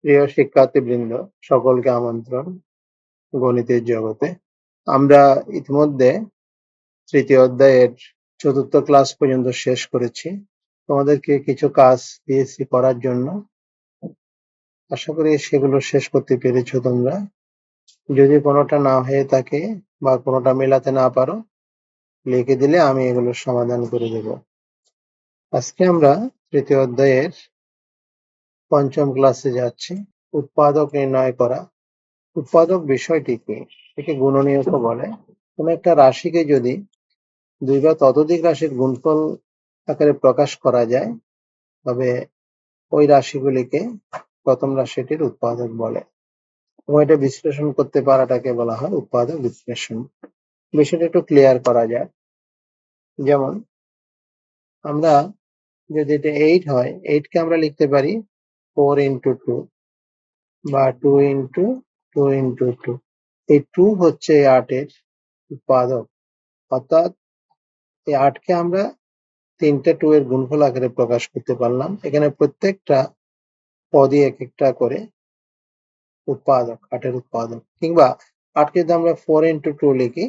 প্রিয় শিক্ষার্থীবৃন্দ, সকলকে আমন্ত্রণ গণিতের জগতে। আমরা ইতিমধ্যে তৃতীয় অধ্যায়ের চতুর্থ ক্লাস পর্যন্ত শেষ করেছি। তোমাদেরকে কিছু কাজ দিয়েছি করার জন্য। আশা করি সেগুলো শেষ করতে পেরেছো তোমরা। যদি কোনোটা না হয়ে থাকে বা কোনোটা মেলাতে না পারো, লিখে দিলে আমি এগুলোর সমাধান করে দেব। আজকে আমরা তৃতীয় অধ্যায়ের পঞ্চম ক্লাসে যাচ্ছি। উৎপাদক নির্ণয় করা। উৎপাদক বিষয়টি কি? একে গুণনীয়কও বলে। কোন একটা রাশিকে যদি দুই বা ততোধিক রাশির গুণফল আকারে প্রকাশ করা যায়, তবে ওই রাশিগুলিকে প্রথম রাশিটির উৎপাদক বলে এবং এটা বিশ্লেষণ করতে পারাটাকে বলা হয় উৎপাদক বিশ্লেষণ। বিষয়টা একটু ক্লিয়ার করা যায়। যেমন আমরা যদি এটা 8 হয়, 8 কে আমরা লিখতে পারি 4 into 2 বা 2 into 2 into 2। এই 2 হচ্ছে 8 এর উৎপাদক, অর্থাৎ এই 8 কে আমরা তিনটে 2 এর গুণফল আকারে প্রকাশ করতে পারলাম। এখানে প্রত্যেকটা পদই এক একটা করে উৎপাদক, 8 এর উৎপাদক। কিংবা 8 কে যদি আমরা 4 into 2 লিখি,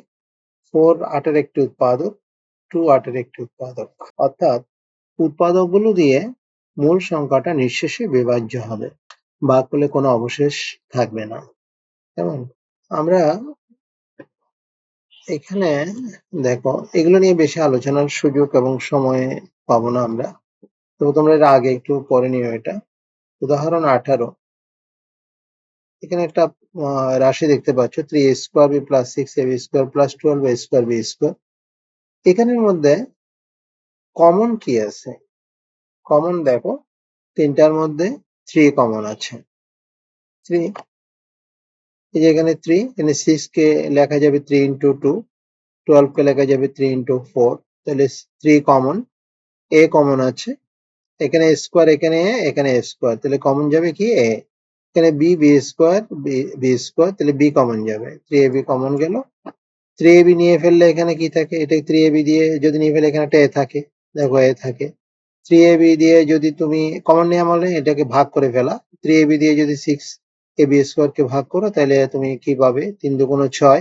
4 8 এর একটি উৎপাদক, 2 8 এর একটি উৎপাদক। অর্থাৎ উৎপাদকগুলো দিয়ে মূল সংখ্যাটা নিঃশেষে বিভাজ্য হবে, ভাগ করলে কোনো অবশেষ থাকবে না। কেমন? আমরা এখানে দেখো, এগুলো নিয়ে বেশি আলোচনার সুযোগ এবং সময় পাবো না আমরা, তো তোমরা এর আগে একটু পড়ে নিও এটা। উদাহরণ 18, এখানে একটা রাশি দেখতে পাচ্ছ 3a square B plus 6ab square plus 12a square B square. এখানের মধ্যে কমন কি আছে? কমন দেখো, তিনটার মধ্যে 3 কমন আছে। 3, এই যে এখানে 3, এখানে 6 কে লেখা যাবে 3 into 2, 12 কে লেখা যাবে 3 into 4, তাহলে 3 কমন। a কমন আছে, এখানে স্কোয়ার, এখানে স্কোয়ার, তাহলে কমন যাবে কি a। এখানে বি স্কোয়ার, বি স্কোয়ার, তাহলে বি কমন যাবে, 3ab কমন গেল। 3ab নিয়ে ফেললে এখানে কি থাকে? এটা 3ab দিয়ে যদি নিয়ে ফেলে এখানে একটা a থাকে, দেখো a থাকে। 3ab দিয়ে যদি তুমি কমন নেওয়া মানে এটাকে ভাগ করে ফেলা, 3ab দিয়ে যদি 6ab স্কোয়ার কে ভাগ করো, তাহলে তুমি কি পাবে? 3 দুগুণ 6,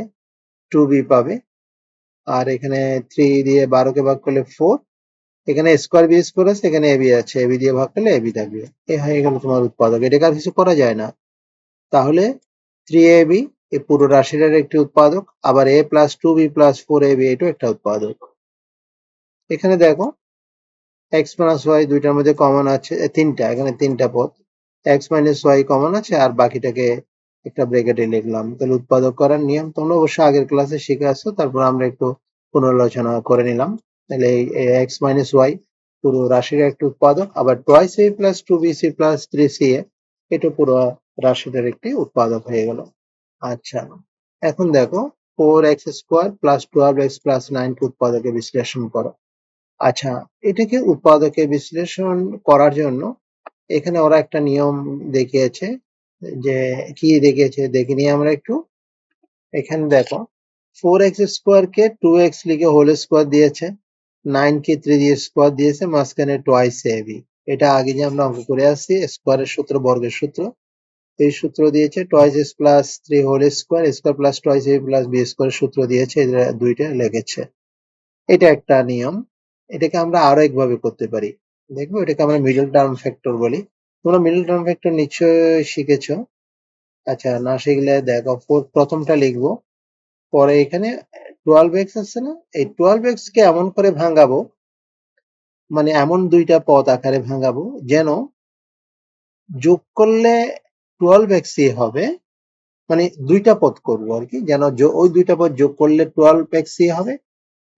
2b পাবে। আর এখানে 3 দিয়ে 12 কে ভাগ করলে 4, এখানে স্কোয়ার বি স্কোয়ার আছে, এখানে এবি আছে, এবি দিয়ে ভাগ করলে এবি থাকবে। এ হয়ে গেল তোমার উৎপাদক। এটাকে আর কিছু করা যায় না। তাহলে 3ab এই পুরো রাশিটার একটি উৎপাদক, আবার a plus 2b plus 4ab এটাও একটা উৎপাদক। এখানে দেখো x প্লাস y দুইটার মধ্যে কমন আছে তিনটা, এখানে তিনটা পদ, x মাইনাস y কমন আছে, আর বাকিটাকে একটা ব্র্যাকেটে লিখলাম। তাহলে উৎপাদক করার নিয়ম তোমরা অবশ্যই আগের ক্লাসে শিখে আসছো, তারপর আমরা একটু পুনরালোচনা করে নিলাম। তাহলে এই x মাইনাস y পুরো রাশির একটি উৎপাদক, আবার toys a plus 2bc plus 3ca এটা পুরো রাশিটার একটি উৎপাদক হয়ে গেল। আচ্ছা, এখন দেখো 4x square plus 12x plus 9 কে উৎপাদকে বিশ্লেষণ করো। আচ্ছা, এটাকে উৎপাদকে বিশ্লেষণ করার জন্য এখানে ওরা একটা নিয়ম দেখিয়েছে। যে কি দেখিয়েছে দেখে নিই আমরা একটু। এখানে দেখো 4x স্কোয়ার কে 2x লিখে হোল স্কোয়ার দিয়েছে, 9 কে 3 দিয়ে স্কোয়ার দিয়েছে, মাঝখানে টয়েস ab। এটা আগে যে আমরা অঙ্ক করে আসছি স্কোয়ারের সূত্র, বর্গের সূত্র, এই সূত্র দিয়েছে। Twice S plus 3 whole square, square plus twice a plus b স্কোয়ারের সূত্র দিয়েছে, এরা দুইটা লেগেছে। এটা একটা নিয়ম। এটাকে আমরা আরো একভাবে করতে পারি, দেখবো। এটাকে আমরা মিডল টার্ম ফ্যাক্টর বলি। তোমরা মিডল টার্ম ফ্যাক্টর নিশ্চয়ই শিখেছো। আচ্ছা, না শিখলে দেখো, প্রথমটা লিখবো, পরে এখানে 12x আছে না, এই 12x কে এমন করে ভাঙাবো, মানে এমন দুইটা পদ আকারে ভাঙাবো যেন যোগ করলে 12x হবে, মানে দুইটা পদ করবো আর কি, যেন ওই দুইটা পদ যোগ করলে 12x হবে,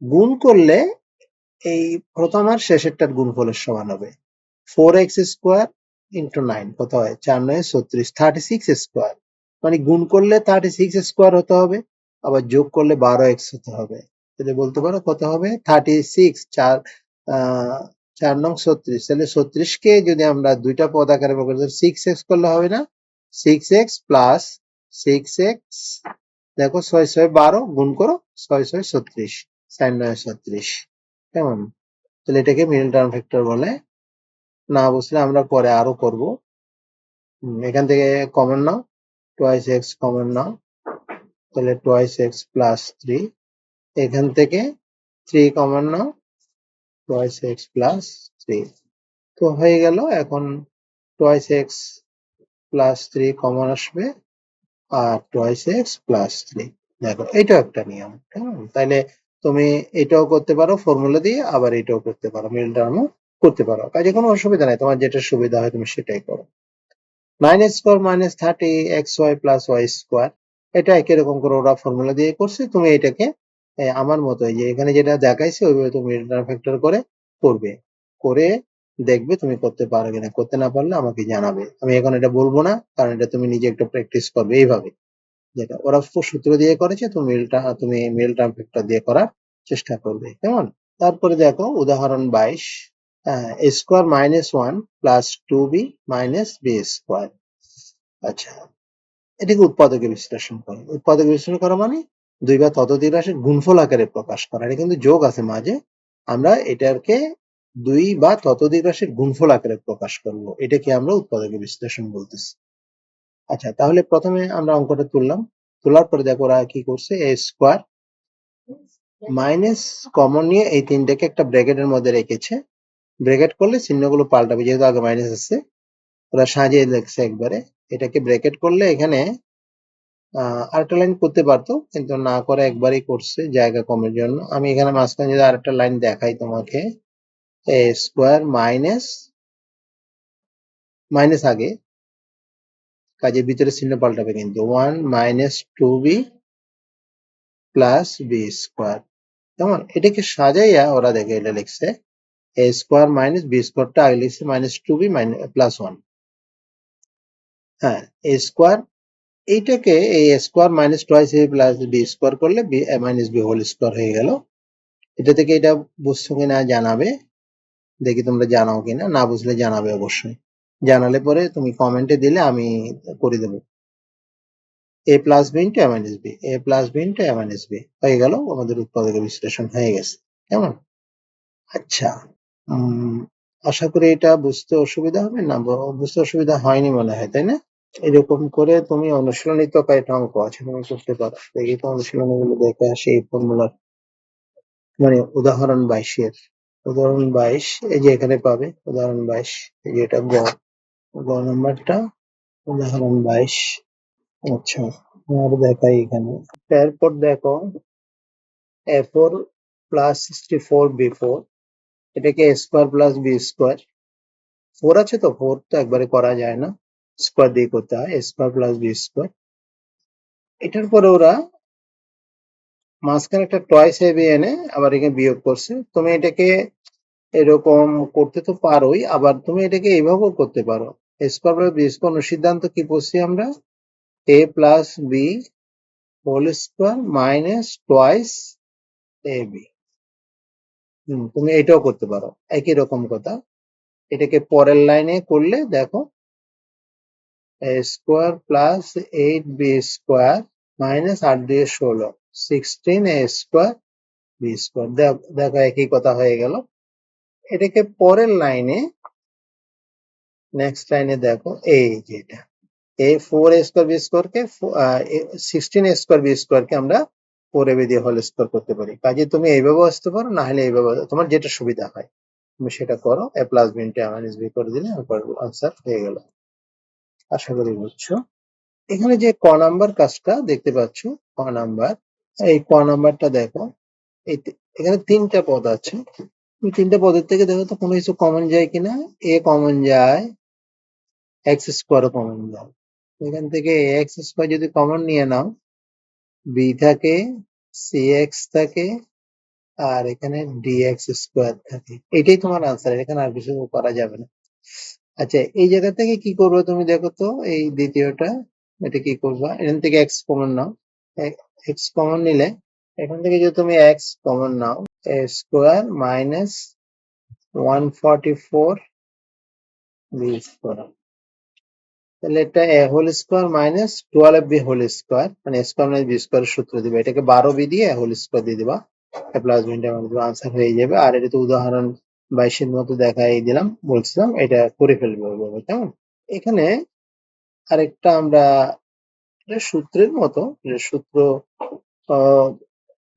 গুণ করলে এই প্রথম আর শেষেরটার গুণফলের সমান হবে। 4x স্কোয়ার ইন্টু 9 কত হয়? 4 9 36, 36 স্কোয়ার, মানে গুণ করলে 36 স্কোয়ার হতে হবে, আবার যোগ করলে 12x হতে হবে। তাহলে বলতে পারো কত হবে? 36, 4 4 নং 36, তাহলে 36 কে যদি আমরা দুইটা পদ আকারে প্রকাশ করি, 6x করলে হবে না? 6x প্লাস 6x, দেখো 6 6 12, গুণ করো 6 6 36, 4 9 36। কেমন? তাহলে এটাকে মিডল টার্ম ফ্যাক্টর বলে। না বুঝলে আমরা পরে আরো করব। এখান থেকে কমন নাও, টোয়াইস এক্স কমন নাও, তাহলে টোয়াইস এক্স প্লাস 3। এখান থেকে 3 কমন নাও, টোয়াইস এক্স প্লাস 3। তো হয়ে গেল। এখন টোয়াইস এক্স প্লাস 3 কমন আসবে আর টোয়াইস এক্স প্লাস 3। দেখো এটাও একটা নিয়ম, কেমন? তাইলে তুমি এটাও করতে পারো ফর্মুলা দিয়ে, আবার এটাও করতে পারো, মিডল টার্মও করতে পারো, কাজে কোনো অসুবিধা নাই, তোমার যেটা সুবিধা হয় তুমি সেটাই করো। 9x² minus 30xy plus Y square, এটা একই রকম করে ওরা ফর্মুলা দিয়ে করছে, তুমি এটাকে আমার মতো এই যে এখানে যেটা দেখাইছে ওইভাবে তুমি মিডল টার্ম ফ্যাক্টর করে করবে, করে দেখবে তুমি করতে পারো কিনা। করতে না পারলে আমাকে জানাবে, আমি এখন এটা বলবো না, কারণ এটা তুমি নিজে একটু প্র্যাকটিস করবে এইভাবে, যেটা ওরা সূত্র দিয়ে করেছে তুমি মিডল টার্ম ফ্যাক্টর দিয়ে করার চেষ্টা করবে, কেমন? তারপরে দেখো উদাহরণ 22, a square minus 1 plus 2b minus B square. আচ্ছা, এটাকে উৎপাদকে বিশ্লেষণ করো। উৎপাদকে বিশ্লেষণ করা মানে দুই বা ততোধিক রাশির গুণফল আকারে প্রকাশ করা। এটা কিন্তু যোগ আছে মাঝে, আমরা এটাকে দুই বা ততোধিক রাশির গুণফল আকারে প্রকাশ করব, এটাকে আমরা উৎপাদকে বিশ্লেষণ বলতেছি। আচ্ছা, তাহলে প্রথমে আমরা অঙ্কটা তুললাম, তোলার পরে দেখো ওরা কি করছে, এ স্কোয়ার মাইনাস কমন নিয়ে এই তিনটাকে একটা ব্র্যাকেটের মধ্যে রেখেছে। ব্র্যাকেট করলে চিহ্নগুলো পাল্টাবে, যেহেতু আগে মাইনাস আছে, ওরা সাজিয়ে লিখছে একবারে। এটাকে ব্র্যাকেট করলে এখানে আরেকটা লাইন করতে পারতো, কিন্তু না করে একবারই করছে জায়গা কমের জন্য। আমি এখানে মাঝখানে যদি আরেকটা লাইন দেখাই তোমাকে, এ স্কোয়ার মাইনাস মাইনাস আগে, কাজে ভিতরে চিহ্ন পাল্টাবে, কিন্তু 1 minus 2b plus B square. কেমন? এটাকে সাজাইয়া ওরা দেখে এটা লিখছে এ স্কোয়ার মাইনাস বি স্কোয়ারটা আগে লিখছে মাইনাস 2b প্লাস 1। হ্যাঁ, এ স্কোয়ার এইটাকে এই square minus twice A plus B square করলে B minus B whole square হয়ে গেল। এটা থেকে এটা বুঝছো কিনা জানাবে, দেখি তোমরা জানাও কিনা, না বুঝলে জানাবে অবশ্যই। জানালে পরে তুমি কমেন্টে দিলে আমি করে দেবো। এ প্লাস বি ইন্টু এ মাইনাস বি, এ প্লাস বি ইন্টু এ মাইনাস বি হয়ে গেল, আমাদের উৎপাদকের বিশ্লেষণ হয়ে গেছে, কেমন? আচ্ছা, আশা করি এটা বুঝতে অসুবিধা হবে না, বুঝতে অসুবিধা হয়নি মনে হয়, তাই না? এরকম করে তুমি অনুশীলনী তো কয়েকটা অঙ্ক আছে তুমি করতে পারো, দেখি তো অনুশীলনী গুলো দেখে আসি এই ফর্মুলার, মানে উদাহরণ 22-এর। উদাহরণ 22 এই যে এখানে পাবে উদাহরণ 22, এই যে এটা গ নাম্বারটা, উদাহরণ 22। আচ্ছা, আর দেখাই এখানে। এরপর দেখো a4 প্লাস 64b4, এটাকে a square plus B square. 4 আছে তো 4 তো একবারে করা যায় না, স্কোয়ার দিয়ে করতে হয়, a square plus B square. এটার পরে ওরা মাঝখানে একটা টয়েস এ বি এনে আবার এখানে বিয়োগ করছে। তুমি এটাকে এরকম করতে তো পারোই, আবার তুমি এটাকে এইভাবেও করতে পারো। স্কোয়ার প্লাস বি স্কোয়ার সিদ্ধান্ত কি পড়ছি আমরা, A plus B whole square minus twice A B. তুমি এটাও করতে পারো, একই রকম কথা। এটাকে পরের লাইনে করলে দেখো A square plus 8b square minus 8 দিয়ে 16, 16 এ স্কোয়ার বি স্কোয়ার। দেখো একই কথা হয়ে গেল। এটাকে পরের লাইনে, নেক্সট লাইনে দেখো এই যেটা এ 4 স্কোয়ার বি স্কোয়ার কে 16 স্কোয়ার বি স্কোয়ার কে আমরা 4ab দিয়ে হোল স্কোয়ার করতে পারি। কাজে তুমি এইভাবে আসতে পারো, না হলে এইভাবে, তোমার যেটা সুবিধা হয় তুমি সেটা করো। এ প্লাস বি ইন্টু এ মাইনাস বি করে দিলে আনসার হয়ে গেল। আশা করি বুঝছো। এখানে যে ক নাম্বার কাজটা দেখতে পাচ্ছ, ক নাম্বার, এই ক নাম্বারটা দেখো, এখানে তিনটা পদ আছে। তিনটা পদের থেকে দেখো তো কোনো কিছু কমন যায় কিনা। এ কমন যায়, এক্স স্কোয়ারও কমন যায়। এখান থেকে এক্স স্কোয়ার যদি কমন নিয়ে নাও, বি থাকে, সি এক্স থাকে, আর এখানে ডিএক্স স্কোয়ার থাকে, এটাই তোমার আনসার, এখানে আর কিছু করা যাবে না। আচ্ছা, এই জায়গা থেকে কি করবে তুমি দেখো তো, এই দ্বিতীয়টা, এটা কি করবা, এখান থেকে এক্স কমন নাও। এক্স কমন নিলে এখান থেকে যদি তুমি এক্স কমন নাও, A square minus 144 B square, তাহলে এটা A whole square minus 12 B whole square, মানে স্কোয়ার মাইনাস বি স্কোয়ার সূত্র দিবে, এটাকে 12 বি দিয়ে হোল স্কোয়ার দিয়ে দিবা, প্লাস বিটা আনসার হয়ে যাবে। আর এটা তো উদাহরণ 22-এর মতো দেখাই দিলাম, বলছিলাম এটা করে ফেলবে ওইভাবে, কেমন? এখানে আরেকটা আমরা সূত্রের মতো, সূত্র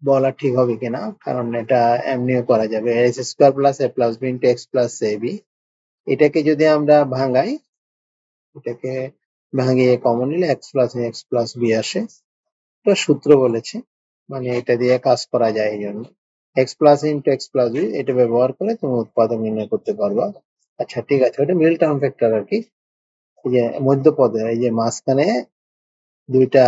বলা ঠিক হবে কিনা, কারণ এটা এমনিও করা যাবে। X square plus A plus B into X plus A B, এটাকে যদি আমরা ভাঙাই, এটাকে ভাঙিয়ে কমন নিলে এক্স প্লাস বি আসে। এটা সূত্র বলেছে, মানে এটা দিয়ে কাজ করা যায়। এই জন্য X plus into X plus B এটা ব্যবহার করে তুমি উৎপাদক নির্ণয় করতে পারবা। আচ্ছা ঠিক আছে, ওটা মিডল টার্ম ফ্যাক্টর আর কি। এই যে মধ্যপদে, এই যে মাঝখানে দুইটা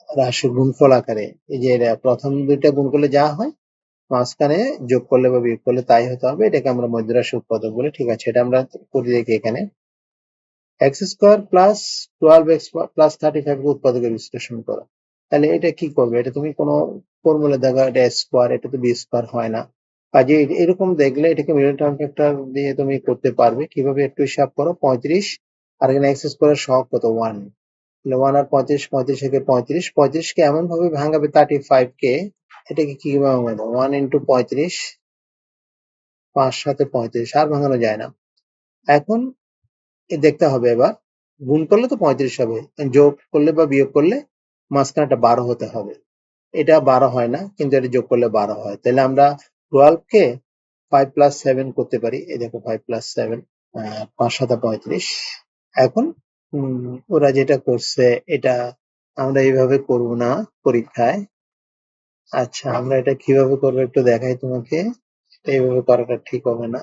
রাশি গুণফল আকারে, এই যে প্রথম দুইটা গুণ করলে যা হয়, মাঝখানে যোগ করলে বা বিয়োগ করলে তাই হতে হবে। এটাকে আমরা মধ্যরাশি উৎপাদক বলি। ঠিক আছে, এটা আমরা করে দেখি। এখানে x square plus 12x plus 35 কে উৎপাদকের বিশ্লেষণ করো। তাহলে এটা কি করবে? এটা তুমি কোনো ফর্মুলা দেখো, এটা স্কোয়ার, এটা তো বি স্কোয়ার হয় না। কাজে এরকম দেখলে এটাকে মিডল টার্ম ফ্যাক্টর দিয়ে তুমি করতে পারবে। কিভাবে একটু হিসাব করো। 35 আর এখানে এক্স স্কোয়ারের সহগ কত? 1। তাহলে 1 আর 35, 35 থেকে 35, 35 কে এমন ভাবে ভাঙাবে 35 কে, এটাকে কিভাবে ভাঙাবে? 1 ইন্টু 35, 5 সাথে 35, আর ভাঙানো যায় না। এখন দেখতে হবে এবার, গুণ করলে তো 35 হবে, যোগ করলে বা বিয়োগ করলে মাঝখানেটা 12 হতে হবে। এটা 12 হয় না, কিন্তু এটা যোগ করলে 12 হয়। তাহলে আমরা 12 কে 5 প্লাস 7 করতে পারি। এই দেখো 5 প্লাস 7, 5 সাথে 35। এখন ওরা যেটা করছে এটা আমরা এইভাবে করব না পরীক্ষায়। আচ্ছা, আমরা এটা কিভাবে করবো একটু দেখাই তোমাকে। এইভাবে করাটা ঠিক হবে না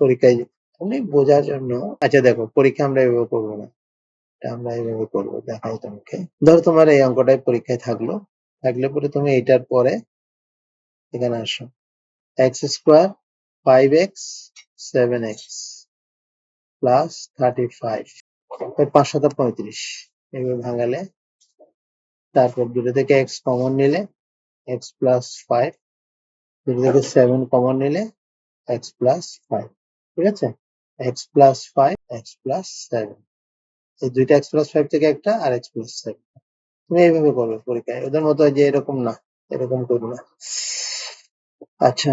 পরীক্ষায়, তুমি বোঝার জন্য। আচ্ছা দেখো, পরীক্ষা আমরা এইভাবে করবো না, এটা আমরা এইভাবে করবো, দেখাই তোমাকে। ধরো তোমার এই অঙ্কটাই পরীক্ষায় থাকলো, থাকলে পরে তুমি এইটার পরে এখানে আসো। X square 5x 7x plus 35, 5 সাথে 35, এইভাবে ভাঙালে, তারপর দুটো থেকে এক্স কমন নিলে এক্স প্লাস 5, দুটো থেকে 7 কমন নিলে এক্স প্লাস 5। ঠিক আছে, এক্স প্লাস 5, এক্স প্লাস 7, এই দুইটা এক্স প্লাস 5 থেকে একটা, আর এক্স প্লাস 7। তুমি এইভাবে করবে পরীক্ষায়, ওদের মতো যে এরকম না, এরকম করবে না। আচ্ছা,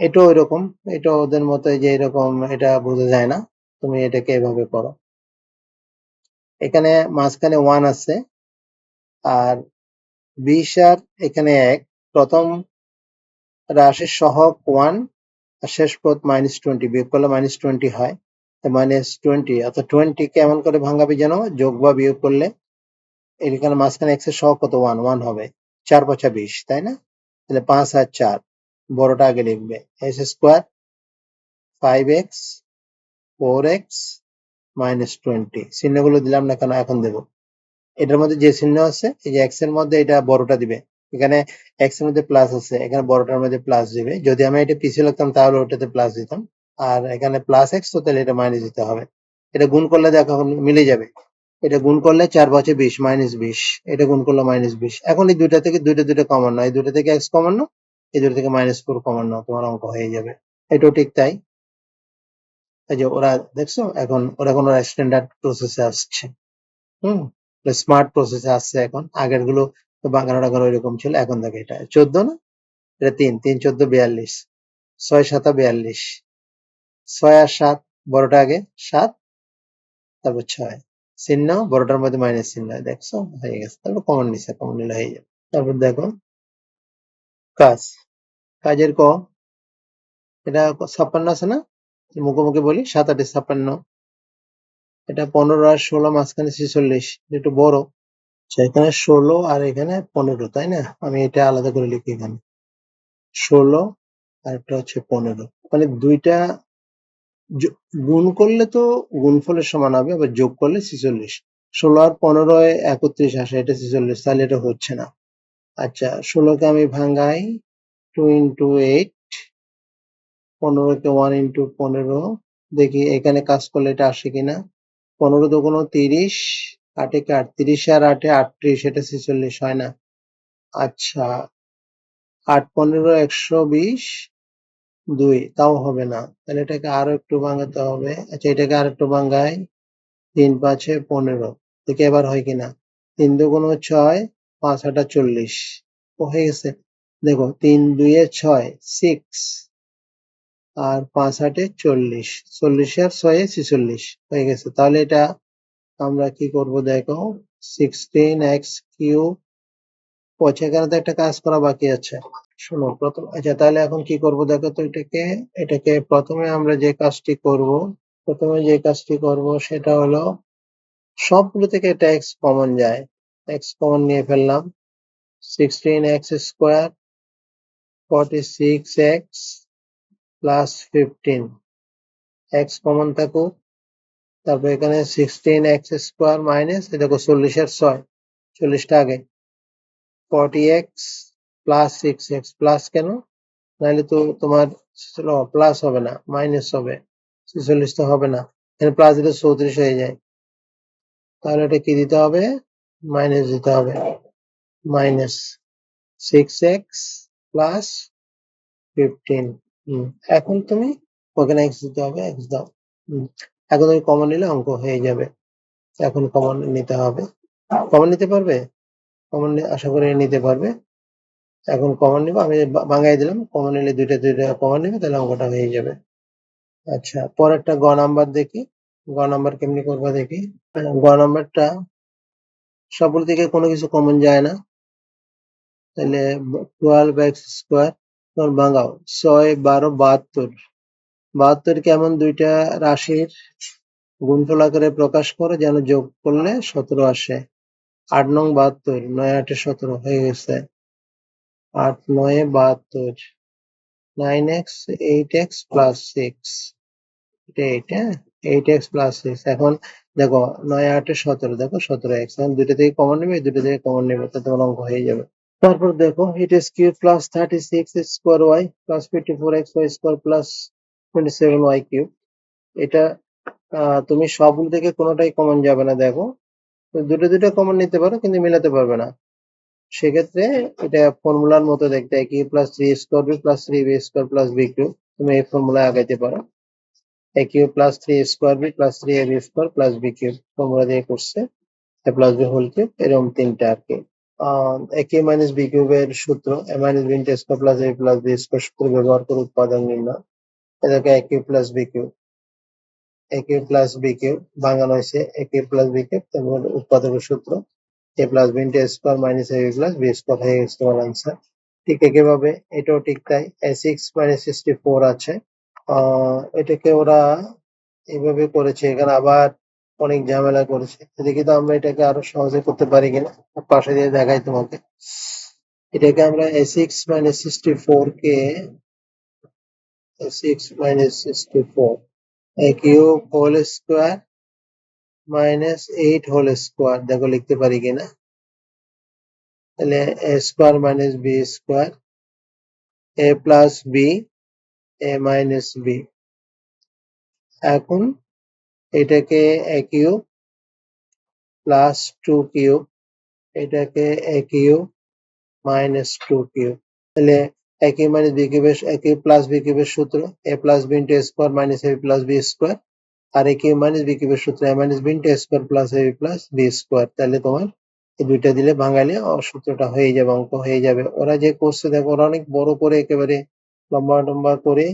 এটাও এরকম, এটা ওদের মতো যে এরকম, এটা বোঝা যায় না। তুমি এটাকে এভাবে করো। এখানে মাঝখানে 1 আছে, আর 20 আর এখানে 1, প্রথম রাশির সহগ 1, আর শেষ পদ -20, বিয়োগ করলে -20 হয়। -20, অর্থাৎ 20 কে এমন করে ভাঙাবে যেন যোগ বা বিয়োগ করলে এখানে মাঝখানে এক্স এর সহগ কত? 1, 1 হবে। 4 5 20, তাই না? তাহলে 5 আর 4, বড়টা আগে লিখবে। এক্স স্কোয়ার 5x 4x -20, চিহ্নগুলো দিলাম না কেন, এখন দেবো। এটার মধ্যে যে চিহ্ন আছে, এই যে এক্স এর মধ্যে এটা বড়টা দিবে। এখানে এক্স এর মধ্যে প্লাস আছে, এখানে বড়টার মধ্যে প্লাস দিবে। যদি আমি এটা পিছিয়ে লিখতাম তাহলে ওটাতে প্লাস দিতাম, আর এখানে প্লাস এক্স, তো তাহলে এটা মাইনাস দিতে হবে। এটা গুণ করলে দেখো মিলে যাবে। এটা গুণ করলে 4 5 20, -20, এটা গুণ করলে -20। এখন এই দুইটা থেকে দুইটা কমন নাও, এই দুইটা থেকে এক্স কমন নাও, এই দুইটা থেকে -4 কমন নাও, তোমার অঙ্ক হয়ে যাবে। এটাও ঠিক তাই। এই যে ওরা দেখছো, এখন ওরা কোনো স্ট্যান্ডার্ড প্রসেসে আসছে। হুম, স্মার্ট প্রসেসে আসছে এখন। আগের গুলো বাগানো টাগানো এরকম ছিল। এখন দেখো এটা 14 না, এটা 3 3 14 42, 6 7 42, 6 আর 7, বড়টা আগে 7, তারপর 6, চিহ্ন বড়টার মধ্যে মাইনাস চিহ্ন, দেখছো হয়ে গেছে। তারপর কমন নিছে, কমন নিলে হয়ে যাবে। তারপর দেখো কাজ, কাজের ক, এটা 56 আছে না, মুখোমুখি বলি 7 8 56, এটা 15 আর 16 মাঝখানে 46, একটু বড়। আচ্ছা, এখানে 16 আর এখানে 15, তাই না? আমি এটা আলাদা করে লিখি, এখানে 16 আর একটা হচ্ছে 15, মানে দুইটা গুণ করলে তো গুণফলের সমান হবে, আবার যোগ করলে 46। 16 আর 15 31 আসে, এটা 46, তাহলে এটা হচ্ছে না। আচ্ছা, 16 কে আমি ভাঙাই 2 ইন্টু 8, 15 কে 1 ইন্টু 15, দেখি এখানে কাজ করলে এটা আসে কিনা। 15 দুগুণ 30, 8 একে 38, আর 8 এ 38, এটা 46 হয় না। আচ্ছা, 8 15 120, 2, তাও হবে না। তাহলে এটাকে আরো একটু ভাঙাতে হবে। আচ্ছা, এটাকে আর একটু ভাঙাই, 3 5 15, দেখি এবার হয় কিনা। 3 দুগুণ 6, 5 8 40, ও হয়ে গেছে। দেখো 3 2 6, 6, আর 5 8 40, 40 আর 6 46 হয়ে গেছে। তাহলে এটা আমরা কি করব দেখো, 16x³ এখানে তো একটা কাজ করা বাকি আছে। শোনো প্রথম, আচ্ছা তাহলে এখন কি করব দেখো তো, এটাকে প্রথমে আমরা যে কাজটি করব সেটা হলো সবগুলো থেকে একটা এক্স কমন যায়, এক্স কমন নিয়ে ফেললাম। 16x² 46x plus 15, x common থাকুক। তারপর এখানে 16x² মাইনাস দেখো 40 এর 6, 40টা আগে, 40x প্লাস 6x, প্লাস কেন, নাহলে তো তোমার প্লাস হবে না, মাইনাস হবে, 46 তো হবে না, এখানে প্লাস দিলে 34 হয়ে যায়, তাহলে এটা কি দিতে হবে, মাইনাস দিতে হবে, মাইনাস 6x প্লাস 15। এখন তুমি ওখানে এক্স দিতে হবে, এক্স দাও। এখন তুমি কমন নিলে অঙ্ক হয়ে যাবে। এখন কমন নিতে হবে, কমন নিতে পারবে, কমন আশা করি নিতে পারবে। এখন কমন নিব, আমি ভাঙাই দিলাম, কমন নিলে দুইটা কমন নিবে, তাহলে অঙ্কটা হয়ে যাবে। আচ্ছা পরেরটা গ নাম্বার দেখি, গ নাম্বার কেমনি করবো দেখি। গ নাম্বারটা সবগুলো থেকে কোনো কিছু কমন যায় না, তাহলে 12x², তোমার ভাঙাও, 6, 12, 72, 72 কেমন দুইটা রাশির গুণফল আকারে প্রকাশ করে, যেন যোগ করলে 17 আসে। 8 নং 72, 9 8 17 হয়ে গেছে, 8 9 72, 9x 8x প্লাস 6, এটা 8, হ্যাঁ 8x প্লাস 6। এখন দেখো 9 8 17, দেখো 17x, এখন দুটো থেকে কমন নেবে, দুটো থেকে কমন নেবে, তো তোমার অঙ্ক হয়ে যাবে। তারপর দেখো x³ plus 36x² plus 54xy² plus 27y³ এটা তুমি সবগুলো থেকে কোনোটাই কমন যাবে না, দেখো দুটো কমন নিতে পারো কিন্তু মিলাতে পারবে না, সেক্ষেত্রে এটা ফর্মুলার মতো দেখতে, a³ plus 3a² b plus 3b² plus b³ তুমি এই ফর্মুলায় আগাইতে পারো, a³ plus 3a² b plus 3ab² plus b³ formula দিয়ে করছে, a plus b whole cube, এরকম তিনটা আর কি। a³ মাইনাস b³ এর সূত্র a minus b into a square plus a plus b square সূত্র ব্যবহার করে উৎপাদক নির্ণয়, এটাকে a³ plus b³ plus b³ ভাঙানো হয়েছে, a³ প্লাস b³ তারপর উৎপাদকের সূত্র a plus b into a square minus a plus b square হয়ে গেছে তোমার আনসার। ঠিক একইভাবে এটাও ঠিক তাই, a6 মাইনাস 64 আছে, এটাকে ওরা এইভাবে করেছে, এখানে আবার অনেক ঝামেলা করেছে, দেখি তো আমরা এটাকে আরো সহজে করতে পারি কিনা, পাশে দিয়ে দেখাই তোমাকে। এটাকে আমরা a6 মাইনাস 64 কে a6 minus 64 a cube whole square minus 8 whole square, দেখো লিখতে পারি কিনা, তাহলে a square minus b square a plus b a minus b। এখন এটাকে a কিউব প্লাস 2 কিউব, এটাকে a কিউব মাইনাস 2 কিউব, তাহলে a কিউব মাইনাস b কিউবের a কিউব প্লাস b কিউবের সূত্র a plus b into a square minus a plus b square, R a cube minus b কিউবের সূত্র a minus b into a square plus a plus b square, তাহলে তোমার এই দুইটা দিলে ভাঙালে সূত্রটা হয়ে যাবে, অঙ্ক হয়ে যাবে। ওরা যে করছে দেখো, ওরা অনেক বড় করে একেবারে লম্বা লম্বা করে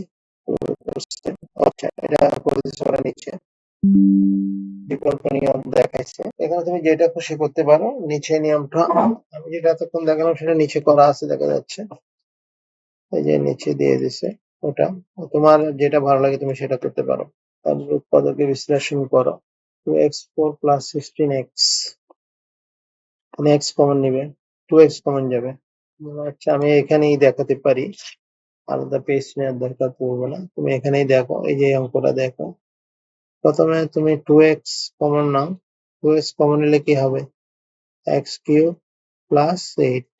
করছে। আচ্ছা এটা করে দিচ্ছে ওরা নিচে, বিকল্প নিয়ম দেখাইছে, এখানে তুমি যেটা খুশি করতে পারো, নিচে নিয়মটা আমি যেটা এতক্ষণ দেখালাম সেটা নিচে করা আছে দেখা যাচ্ছে, এই যে নিচে দিয়ে দিছে ওটা, তোমার যেটা ভালো লাগে তুমি সেটা করতে পারো। তারপর উৎপাদকে বিশ্লেষণ করো, 2x4 প্লাস 16x, এখানে x কমন নিবে, 2x কমন যাবে, আচ্ছা আমি এখানেই দেখাতে পারি, আলাদা পেজ নেওয়ার দরকার পড়বে না, তুমি এখানেই দেখো, এই যে অঙ্কটা দেখো, প্রথমে তুমি 2x কমন নাও, 2x কমন নিলে কি হবে, x³ প্লাস 8,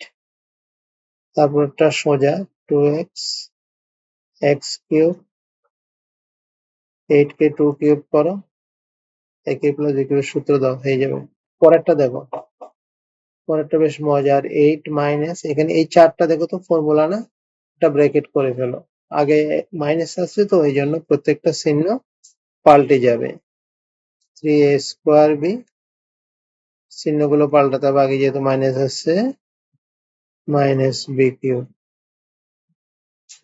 তারপরটা সোজা 2x x³ 8 কে 2 কিউব করো, a³ প্লাস b³ এর সূত্র দাও, হয়ে যাবে। পরেরটা দেখো, পরেরটা বেশ মজার, 8 মাইনাস, এখানে এই চারটা দেখো তো ফর্মুলা না, এটা ব্র্যাকেট করে ফেলো, আগে মাইনাস আছে তো এই জন্য প্রত্যেকটা চিহ্ন পাল্টে যাবে, 3a² b, চিহ্নগুলো পাল্টাতে হবে, আগে যেহেতু মাইনাস আসছে মাইনাস b³,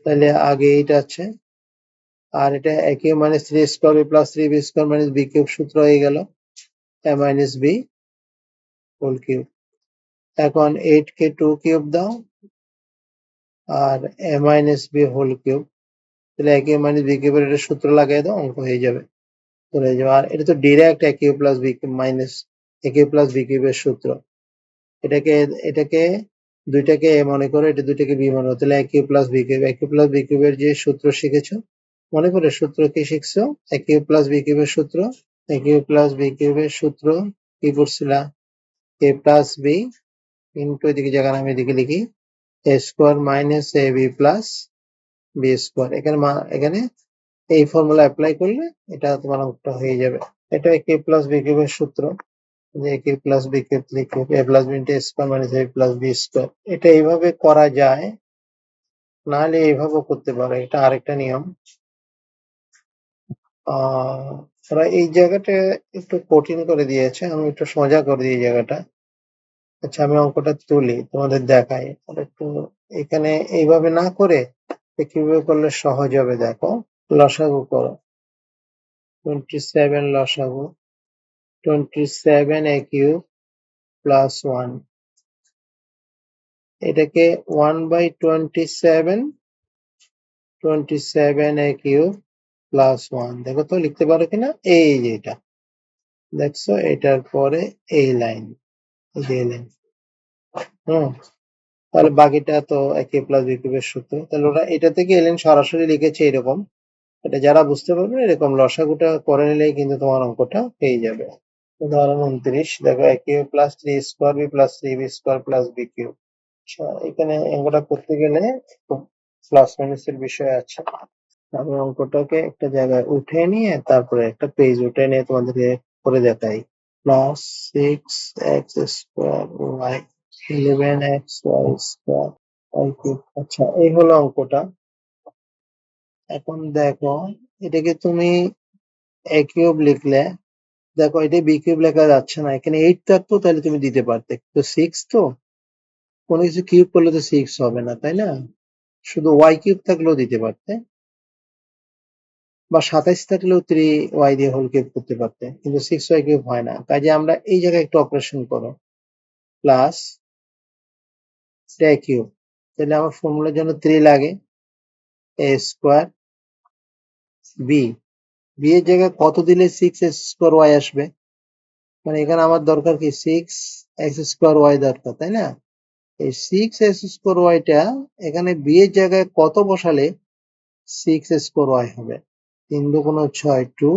তাহলে আগে এইটা আছে, আর এটা a³ minus 3a² b plus 3b² minus b³ সূত্র হয়ে গেল, a minus b whole cube. এখন 8 কে 2 কিউব দাও আর a minus b whole cube, তাহলে a কিউব মাইনাস b কিউবের এটা সূত্র লাগাই দাও, অঙ্ক হয়ে যাবে, চলে যাবে। আর এটা তো direct a cube plus b cube minus a cube plus b কিউবের সূত্র। এটাকে দুইটাকে a মনে করো, এটা দুইটাকে b মনে করো, তাহলে a cube plus b cube. a cube plus b কিউবের যে সূত্র শিখেছো মনে করে, সূত্র কি শিখছো? a কিউব প্লাস b কিউবের সূত্র, a কিউব প্লাস b কিউবের সূত্র কি পড়ছিলা? a প্লাস b ইন্টু, এদিকে জায়গা আমি এদিকে লিখি, a square minus ab plus b square. এখানে এই ফর্মুলা অ্যাপ্লাই করলে এটা তোমার অঙ্কটা হয়ে যাবে। এটা a কিউব প্লাস b কিউবের সূত্র, যে a cube plus b cube লিখে a plus b into a square minus a plus b square. এটা এইভাবে করা যায়, নাহলে এইভাবেও করতে পারো, এটা আরেকটা নিয়ম। ওরা এই জায়গাটা একটু কঠিন করে দিয়েছে, আমি একটু সোজা করে দিই এই জায়গাটা। আচ্ছা, আমি অঙ্কটা তুলি তোমাদের দেখাই আর একটু। এখানে এইভাবে না করে কিভাবে করলে সহজ হবে দেখো। লসাগু করো, 27 লসাগু, 27 a কিউব প্লাস 1, এটাকে 1/27 27 a কিউব প্লাস 1, দেখো তো লিখতে পারো কিনা? এই যে এটা দেখছো, এটার পরে এই লাইন, এই লাইন। তাহলে বাকিটা তো a কিউব প্লাস b কিউবের সূত্র, তাহলে ওরা এটা থেকে এলেন সরাসরি লিখেছে এরকম। এটা যারা বুঝতে পারবে এরকম লসাগুটা করে নিলেই কিন্তু তোমার অঙ্কটা পেয়ে যাবে। উদাহরণ 29, দেখো a cube plus 3 square b plus 3b square plus b cube. আচ্ছা, এখানে অঙ্কটা করতে গেলে প্লাস মাইনাসের বিষয় আছে। আমি অঙ্কটাকে একটা জায়গায় উঠে নিয়ে তারপরে একটা পেজ উঠে নিয়ে তোমাদেরকে করে দেখাই। Plus 6x square y 11x y square y cube. আচ্ছা, এই হলো অঙ্কটা। এখন দেখো, এটাকে তুমি a কিউব লিখলে, দেখো এটা b কিউব লেখা যাচ্ছে না, এখানে 8 থাকতো তাহলে তুমি দিতে পারতে, তো 6 তো কোনো কিছু কিউব করলে তো 6 হবে না, তাই না? শুধু y কিউব থাকলেও দিতে পারতে, বা 27 থাকলেও 3y দিয়ে হোল কিউব করতে পারতে, কিন্তু 6y কিউব হয় না। কাজে আমরা এই জায়গায় একটু অপারেশন করো, প্লাস a কিউব, তাহলে আমার ফর্মুলার জন্য 3 লাগে, a স্কোয়ার b, b এর জায়গায় কত দিলে 6x স্কোয়ার y আসবে? মানে এখানে আমার দরকার কি 6x স্কোয়ার y দরকার, তাই না? এই 6x স্কোয়ার ওয়াইটা এখানে b এর জায়গায় কত বসালে 6x স্কোয়ার ওয়াই হবে? 3 দুগুণ 6,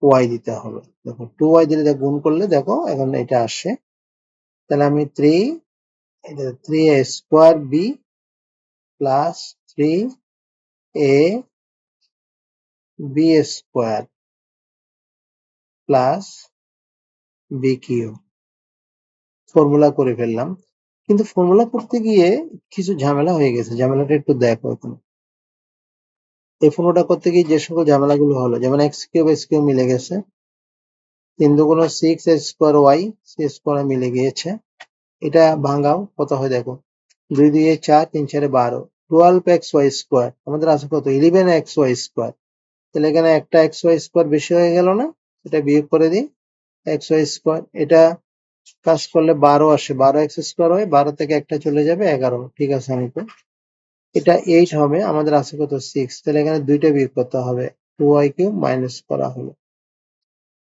2y দিতে হবে। দেখো 2y দিলে গুণ করলে দেখো এখন এটা আসে, তাহলে আমি 3a square b plus 3a b square plus b cube formula করে ফেললাম। কিন্তু ফর্মুলা করতে গিয়ে কিছু ঝামেলা হয়ে গেছে, ঝামেলাটা একটু দেখো। এখন এই ফর্মুলাটা করতে গিয়ে যে সকল ঝামেলাগুলো হলো, যেমন x কিউব s কিউব মিলে গেছে, 3 দুগুণ 6 স্কোয়ার ওয়াই সি স্কোয়ার মিলে গিয়েছে। এটা ভাঙাও, কত হয় দেখো, 2 2 4, 3 4 12, 12xy স্কোয়ার। আমাদের আছে কত? 11xy square. তাহলে এখানে একটা xy স্কোয়ার বেশি হয়ে গেল না? এটা বিয়োগ করে দিই, xy স্কোয়ার, এটা কাজ করলে 12 আসে, 12x স্কোয়ার হয়, 12 থেকে একটা চলে যাবে 11, ঠিক আছে। আমি তো এটা 8 হবে, আমাদের আছে কত? 6, তাহলে এখানে দুইটা বিয়োগ করতে হবে, 2y কিউব মাইনাস করা হলো।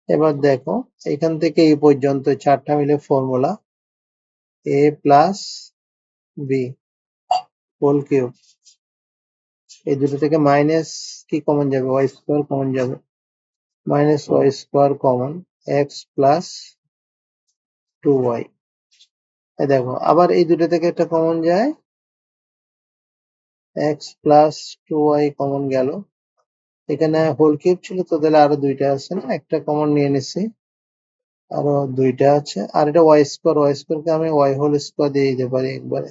এবার দেখো, এখান থেকে এই পর্যন্ত চারটা মিলে formula a plus b whole cube, এই দুটো থেকে মাইনাস কি কমন যাবে? ওয়াই স্কোয়ার কমন যাবে, minus y square common, x plus 2y। দেখো আবার এই দুটো থেকে একটা কমন যায়, এক্স প্লাস 2y কমন গেল। এখানে হোল কিউব ছিল তো, তাহলে আরো দুইটা আছে না, একটা কমন নিয়ে নিছি, আরো দুইটা আছে। আর এটা ওয়াই স্কোয়ার, ওয়াই স্কোয়ারকে আমি ওয়াই হোল স্কোয়ার দিয়ে দিতে পারি একবারে।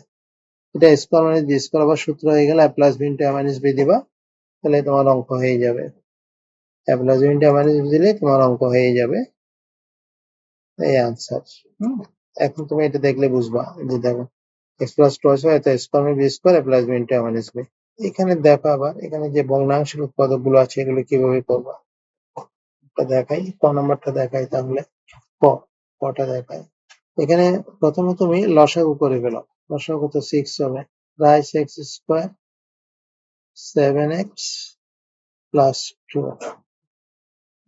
এটা স্কোয়ার মাইনাস বি স্কোয়ার আবার সূত্র হয়ে গেলে a plus B into a minus b দিবা, তাহলে তোমার অঙ্ক হয়ে যাবে। a plus B into a minus b দিলে তোমার অঙ্ক হয়ে যাবে, এই আনসার। এখন তুমি এটা দেখলে বুঝবা যে দেখো x প্লাস 2y এত square minus B square a plus B into a minus b. এখানে দেখো আবার এখানে যে ভগ্নাংশের উৎপাদক গুলো আছে এগুলো কিভাবে করবা। নাম্বারটা দেখাই, ক নাম্বারটা দেখাই তাহলে। কটা দেখাই। এখানে প্রথমে তুমি লসাগু করে ফেলো। লসাগু কত 6 হবে, rice x square 7x plus 2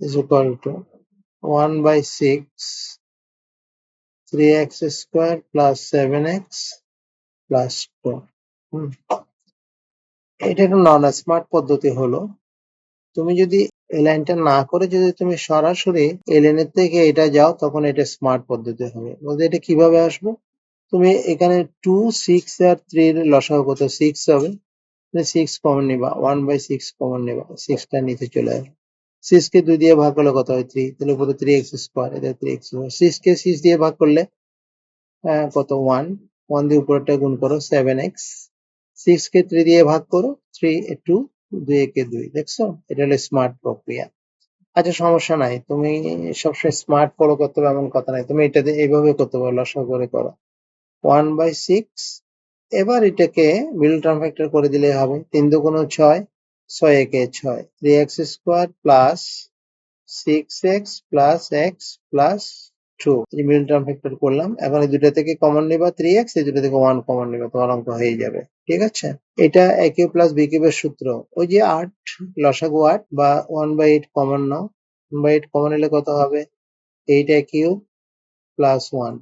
is equal to 1/6 3x square plus 7x plus 2। এটা একটা নন স্মার্ট পদ্ধতি হলো। তুমি যদি এই লাইনটা না করে যদি তুমি সরাসরি ln এর থেকে এটা যাও তখন এটা স্মার্ট পদ্ধতি হবে। বলতে এটা কিভাবে আসবে, তুমি এখানে 2 6 আর 3 এর লসাগু কত 6 হবে, 6 কমন নিবা, 1/6 কমন নিবা, 6 টা নিচে চলে আসবে। 6 কে 2 দিয়ে ভাগ করলে কত হয় 3, তাহলে উপরে 3x স্কয়ার, এটা 3x, 6 কে 6 দিয়ে ভাগ করলে কত 1, 1 দিয়ে উপরেরটা গুণ করো 7x, 6 কে 3 দিয়ে ভাগ করো 3 2, 2 কে 2, দেখছো এটা হলো স্মার্ট প্রক্রিয়া। আচ্ছা সমস্যা নাই, তুমি সবসময় স্মার্ট ফলো করতে হবে এমন কথা নাই, তুমি এটাতে এইভাবে করতে পারো, লসাগু করে করো 1/6। এবার এটাকে মিডল টার্ম ফ্যাক্টর করে দিলে হবে, 3 দুগুণ 6, 6 একে 6, 3x square plus 6x plus x plus 2, এই মিডল টার্ম ফ্যাক্টর করলাম। এখন এই দুটো থেকে কমন নিবা 3x, এই দুটো থেকে 1 কমন নিবা, তোমার অঙ্ক হয়ে যাবে। ঠিক আছে, এটা a কিউব প্লাস b কিউবের সূত্র, ওই যে 8 লসাগু 8 বা 1/8 কমন নাও, 1/8 কমন নিলে কত হবে 8a কিউব প্লাস 1,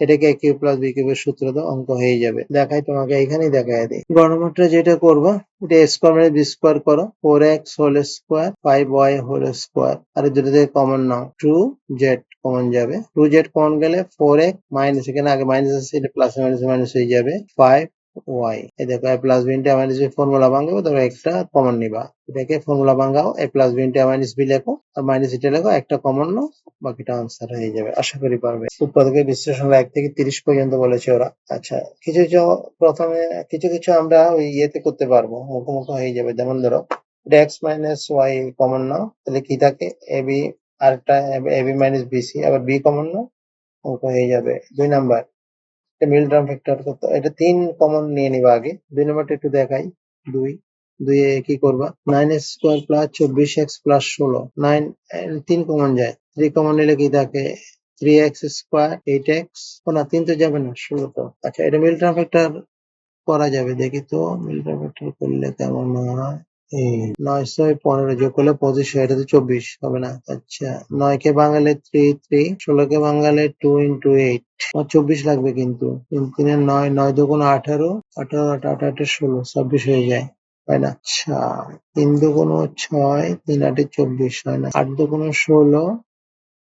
এটাকে a কিউব প্লাস b কিউবের সূত্র দাও, অঙ্ক হয়ে যাবে। দেখাই তোমাকে, এখানেই দেখাই দিই। গণমাত্রা যেটা করবা, এটা a স্কয়ার মানে b স্কয়ার করো, 4x whole square 5y whole square, আর এই দুটো থেকে কমন নাও, 2z কমন যাবে, 2z কমন গেলে 4x মাইনাস, এখানে আগে মাইনাস আছে, এটা প্লাস মাইনাস মাইনাস হয়ে যাবে 5y। এই দেখো a plus b into a minus b formula ভাঙাবো, তবে একটা কমন নিবা, এটাকে ফর্মুলা ভাঙাও, a plus b into a minus b লেখো আর মাইনাস এটা লেখো, একটা কমন নাও, বাকিটা আনসার হয়ে যাবে। আশা করি পারবে। উৎপাদকের বিশ্লেষণ 1 থেকে 30 পর্যন্ত বলেছে ওরা। আচ্ছা, কিছু কিছু প্রথমে কিছু কিছু আমরা ওই ইয়েতে করতে পারবো, মুখোমুখি হয়ে যাবে। যেমন ধরো এটা x মাইনাস ওয়াই কমন নাও, তাহলে কি থাকে এবি, আর একটা এবি মাইনাস বিসি, আবার বি কমন নাও, অঙ্ক হয়ে যাবে। 2 নাম্বার, এটা মিডল টার্ম ফ্যাক্টর করতে, এটা 3 কমন নিয়ে নিবা আগে। 2 নাম্বারটা একটু দেখাই, 2 2 এ কি করবা 9x square plus 24x plus 16, 9 3 common যায়, 3 কমন নিলে কি থাকে 3x স্কয়ার 8x, না 3 তো যাবে না, 16 তো। আচ্ছা, এটা মিডল টার্ম ফ্যাক্টর করা যাবে, দেখি তো মিডল টার্ম ফ্যাক্টর করলে কেমন হয়। এই 9 6 15 যোগ করলে 25 হয়, এটা তো 24 হবে না। আচ্ছা, 9 কে ভাঙালে 3 3, 16 কে ভাঙালে 2 into 8, আমার 24 লাগবে কিন্তু 3 3 9, 9 দুগুণ 18, 18 8 8 8 16, 26 হয়ে যায়, হয় না? আচ্ছা, 3 দুগুণ 6, 3 8 24 হয় না, 8 দুগুণ 16,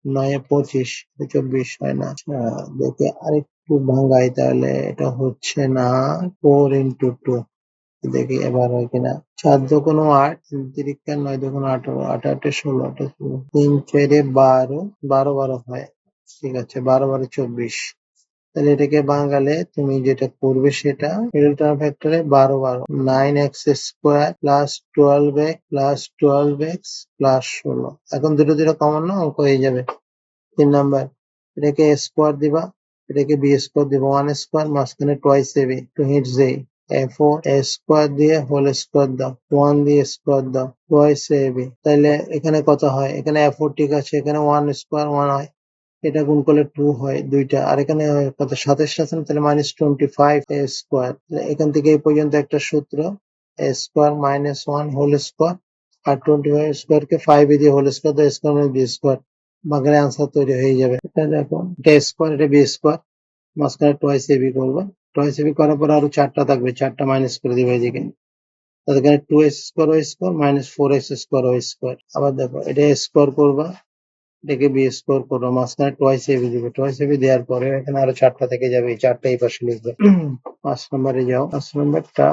9 25, 24 হয় না। আচ্ছা, দেখে আরেকটু ভাঙাই, তাহলে এটা হচ্ছে না 4 into 2, দেখি এবার হয় কিনা। 4 দুগুণ 8, 3 তিরিকা 9 দুগুণ 18, 8 8 16, 8 16, 3 4 12, 12 12 হয়। ঠিক আছে, 12 12 24, তাহলে এটাকে ভাঙালে তুমি যেটা করবে সেটা মিডল টার্ম ফ্যাক্টরে 12 12, 9x square plus 12x plus 12x plus 16, এখন দুটো দুটো কমন না, অঙ্ক হয়ে যাবে। 3 নাম্বার, এটাকে a স্কয়ার দিবা, এটাকে b স্কয়ার দিবা, 1 স্কয়ার মাঝখানে টুয়াইস ab, টু হিটস দেই a4, a স্কয়ার দিয়ে হোল স্কয়ার দাও, 1 দিয়ে স্কয়ার দাও, টুয়াইস ab, তাহলে এখানে কত হয়, এখানে a4 ঠিক আছে, এখানে 1 স্কয়ার 1 হয়, এটা গুণ করলে 2 হয় দুইটা, আর এখানে কত 27 আছে না, তাহলে -25 a স্কয়ার। এখান থেকে এই পর্যন্ত একটা সূত্র, a square minus 1 whole square, আর 25 স্কয়ার কে 5 দিয়ে হোল স্কয়ার দাও, স্কয়ার মানে b স্কয়ার, বাঘের আনসার তৈরি হয়ে যাবে। এটা দেখো, এটা স্কয়ার, এটা বি স্কয়ার, মাঝখানে টুয়াইস এবি করবো, টুয়াইস এবি করার পর আরো 4টা থাকবে, 4টা মাইনাস করে দিবে এদিকে, তাহলে এখানে 2x square y square minus 4x square y square. আবার দেখো, এটা স্কয়ার করবা, এটাকে বি স্কয়ার করো, মাঝখানে টুয়াইস এবি দিবে, টুয়াইস এবি দেওয়ার পরে এখানে আরো 4টা থেকে যাবে, এই 4টা এই পাশে লিখবে। 5 নম্বরে যাও, 5 নম্বরটা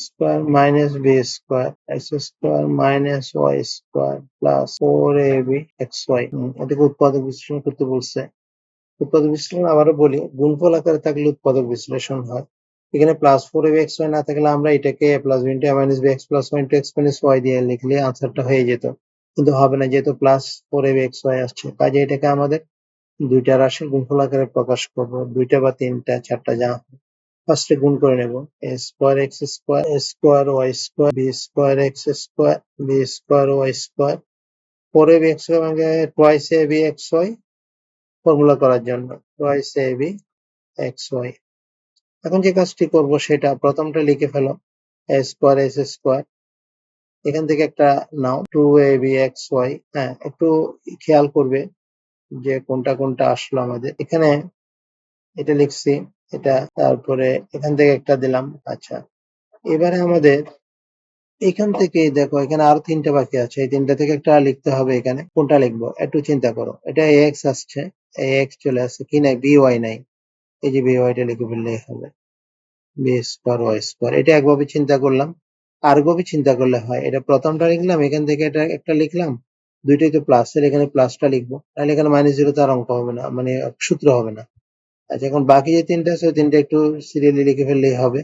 square minus b square x square minus y square plus 4ab xy, এটাকে উৎপাদক বিশ্লেষণ করতে বলছে। উৎপাদক বিশ্লেষণ আবারও বলি, গুণফল আকারে থাকলে উৎপাদক বিশ্লেষণ হয়। এখানে প্লাস 4ab xy না থাকলে আমরা এটাকে a plus b into a minus b x plus y into x minus y দিয়ে লিখলে আনসারটা হয়ে যেত, কিন্তু হবে না, যেহেতু প্লাস 4ab xy আসছে, কাজে এটাকে আমাদের দুইটা রাশির গুণফল আকারে প্রকাশ করবো, দুইটা বা তিনটা 4টা যা। ফার্স্টে গুণ করে নেব, a square x square a square y square b square x square b square y square 4ab xy ভাঙে twice ab xy ফর্মুলা করার জন্য twice ab xy। এখন যে কাজটি করব সেটা প্রথমটা লিখে ফেলো a স্কয়ার s স্কয়ার, এখান থেকে একটা নাও 2ab xy। হ্যাঁ, একটু খেয়াল করবে যে কোনটা কোনটা আসলো আমাদের। এখানে এটা লিখছি, এটা, তারপরে এখান থেকে একটা দিলাম। আচ্ছা, এবারে আমাদের এখান থেকে দেখো এখানে আরো 3টা বাকি আছে, এই 3টা থেকে একটা লিখতে হবে। এখানে কোনটা লিখবো একটু চিন্তা করো। এটা ax আসছে, ax চলে আসছে, কি নাই, by নাই। এই যে by টা লিখে ফেললেই হবে, বি স্কোয়ার ওয়াই স্কোয়ার। এটা একভাবে চিন্তা করলাম, আরেকভাবে চিন্তা করলে হয়। এটা প্রথমটা লিখলাম, এখান থেকে এটা একটা লিখলাম, দুইটাই তো প্লাস, এখানে প্লাসটা লিখবো, তাহলে এখানে মাইনাস জিরো তো আর অঙ্ক হবে না, মানে সূত্র হবে না। আচ্ছা, এখন বাকি যে 3টা আছে ওই 3টা একটু সিরিয়ালি লিখে ফেললেই হবে।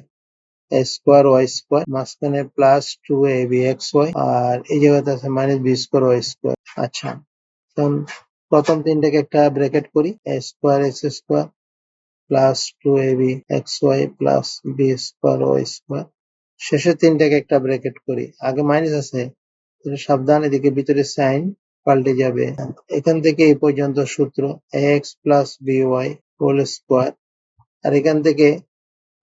এ স্কোয়ার ওয়াই স্কোয়ার, মাঝখানে প্লাস 2ab xy, আর এই জায়গাতে আছে minus B square Y square. আচ্ছা, এখন প্রথম 3টাকে একটা ব্র্যাকেট করি, A square X square plus 2ab xy plus B square Y square. শেষের 3টাকে একটা ব্র্যাকেট করি, আগে মাইনাস আছে, সাবধান, এদিকে ভিতরে সাইন পাল্টে যাবে। এখান থেকে এই পর্যন্ত সূত্র ax plus by whole square, আর এখান থেকে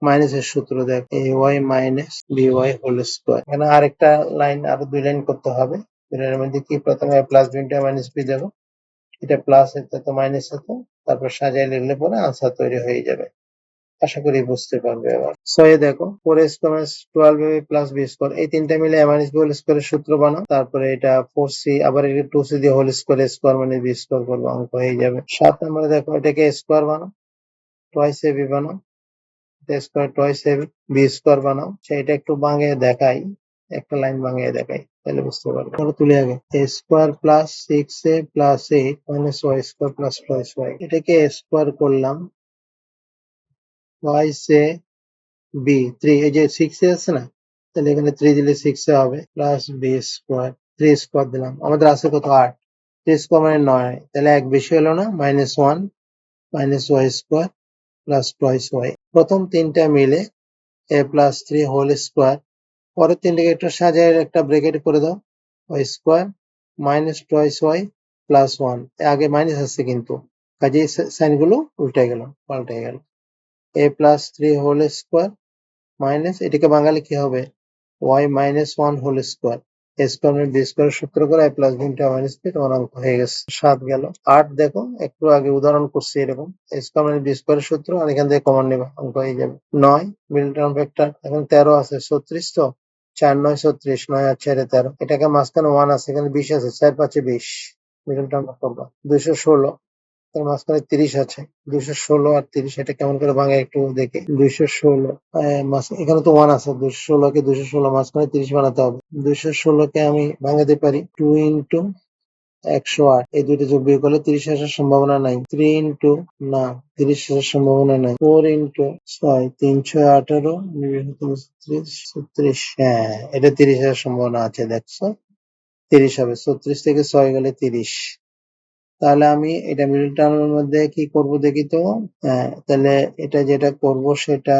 মাইনাসের সূত্র দেখ ay minus by whole square. এখানে আরেকটা লাইন, আরো 2 লাইন করতে হবে। 2 লাইনের মধ্যে কি, প্রথমে প্লাস বিটা মাইনাস বি দেবো, এটা প্লাস হতে তো মাইনাস হতো, তারপর সাজায় লিখলে পরে আনসার তৈরি হয়ে যাবে। আশা করি বুঝতে পারবে। এবার 6 দেখো 4a square 12ab plus B square, এই 3টা মিলে a মাইনাস বি হোল স্কোয়ারের সূত্র বানাও। তারপরে এটা 4c, আবার এটা 2c দিয়ে হোল স্কোয়ার, স্কোয়ার মানে বি স্কোয়ার করবো, অঙ্ক হয়ে যাবে। 7 নম্বরে দেখো এটাকে স্কোয়ার বানাও, টয়েস ab বানাও, square twice ab, b square বানাও। সেটা একটু ভাঙিয়ে দেখাই, একটা লাইন ভাঙিয়ে দেখাই, তাহলে বুঝতে পারবে। ধরো তুলে আগে a square plus 6a plus 8 minus y square plus twice y, এটাকে স্কোয়ার করলাম, টয়েস a বি 3, এই যে 6 আছে না, তাহলে এখানে 3 দিলে 6 হবে, প্লাস বি স্কোয়ার, 3 স্কোয়ার দিলাম, আমাদের আছে কত 8, 3 স্কোয়ার মানে 9, তাহলে এক বেশি হলো না, minus 1 minus y square plus twice y. প্রথম 3টা মিলে a প্লাস 3 হোল স্কোয়ার, পরের 3টাকে একটু সাজায় একটা ব্র্যাকেট করে দাও, y square minus twice y plus 1, আগে মাইনাস আসছে কিন্তু কাজে সাইন গুলো উল্টে গেল, পাল্টে গেল। a plus 3 whole square minus, এটাকে বাঙালি কি হবে, y minus 1 whole square, a square মানে বি স্কোয়ার সূত্র করে a plus beta minus b, তোমার অঙ্ক হয়ে গেছে। 7 গেল। 8 দেখো একটু আগে উদাহরণ করছি এরকম, a স্কোয়ার মানে বি স্কোয়ারের সূত্র, আর এখান থেকে কমন নেবা, অঙ্ক হয়ে যাবে। 9 মিডল টার্ম ভেক্টর, এখন 13 আছে, 36 তো 4 9 36, 9 আর 4 13, এটাকে মাঝখানে 1 আছে, এখানে 20 আছে, 4 5 20, মিডল টার্ম করবা। 216, তার মাঝখানে 30 আছে, 216 আর 30, এটা কেমন করে ভাঙে একটু দেখি। 216 এখানে তো 1 আছে, 216 কে 216 মাঝখানে 30 বানাতে হবে। 216 কে আমি ভাঙাতে পারি 2 ইন্টু 108, এই দুইটা যোগ বিয়োগ করলে 30 আসার সম্ভাবনা নাই। 3 ইন্টু, না 30 আসার সম্ভাবনা নাই। 4 ইন্টু 6, 3 6 18, 36, হ্যাঁ এটা 30 আসার সম্ভাবনা আছে, দেখছো 30 হবে। 36 থেকে 6 গেলে 30, তাহলে আমি এটা মিডল টার্মের মধ্যে কি করব দেখি তো। হ্যাঁ, তাহলে এটা যেটা করব সেটা